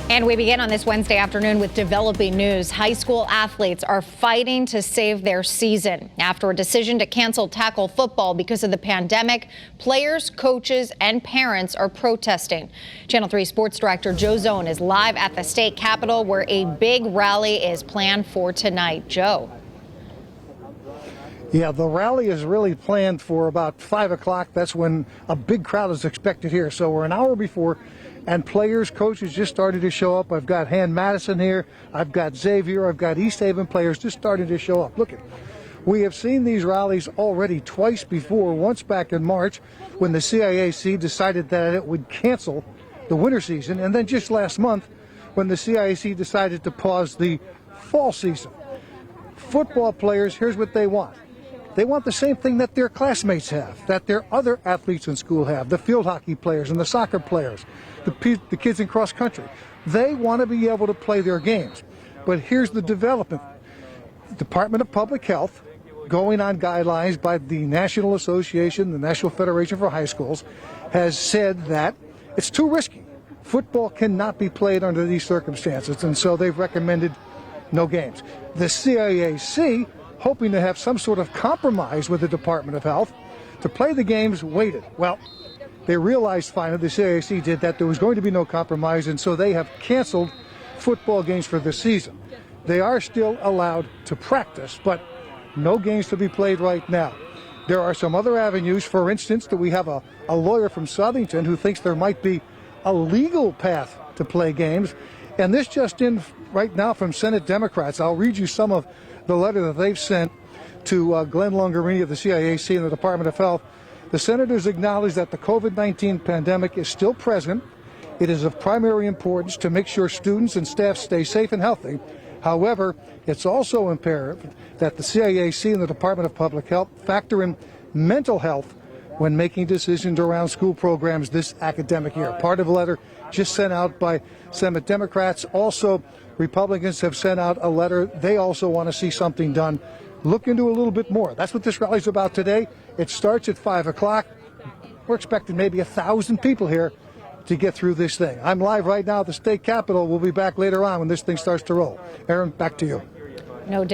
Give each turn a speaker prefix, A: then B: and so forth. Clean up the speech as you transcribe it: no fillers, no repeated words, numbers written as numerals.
A: And we begin on this Wednesday afternoon with developing news. High school athletes are fighting to save their season. After a decision to cancel tackle football because of the pandemic, players, coaches, and parents are protesting. Channel 3 Sports Director Joe Zone is live at the state capitol where a big rally is planned for tonight. Joe.
B: Yeah, the rally is really planned for about 5 o'clock. That's when a big crowd is expected here. So we're an hour before, and players, coaches just started to show up. I've got Han Madison here. I've got Xavier. I've got East Haven players just starting to show up. Look, we have seen these rallies already twice before, once back in March when the CIAC decided that it would cancel the winter season, and then just last month when the CIAC decided to pause the fall season. Football players, here's what they want. They want the same thing that their classmates have, that their other athletes in school have, the field hockey players and the soccer players, the kids in cross country. They want to be able to play their games. But here's the development. The Department of Public Health, going on guidelines by the National Association, the National Federation for High Schools, has said that it's too risky. Football cannot be played under these circumstances, and so they've recommended no games. The CIAC, hoping to have some sort of compromise with the Department of Health to play the games, waited. Well, they realized finally, the CIAC did, that there was going to be no compromise, and so they have canceled football games for the season. They are still allowed to practice, but no games to be played right now. There are some other avenues. For instance, that we have a lawyer from Southington who thinks there might be a legal path to play games, and this just in right now from Senate Democrats. I'll read you some of the letter that they've sent to Glenn Longarini of the CIAC and the Department of Health. The senators acknowledge that the COVID-19 pandemic is still present. It is of primary importance to make sure students and staff stay safe and healthy. However, it's also imperative that the CIAC and the Department of Public Health factor in mental health when making decisions around school programs this academic year. Part of a letter just sent out by Senate Democrats. Also, Republicans have sent out a letter. They also want to see something done. Look into a little bit more. That's what this rally's about today. It starts at 5 o'clock. We're expecting maybe 1,000 people here to get through this thing. I'm live right now at the state capitol. We'll be back later on when this thing starts to roll. Aaron, back to you.
A: No doubt.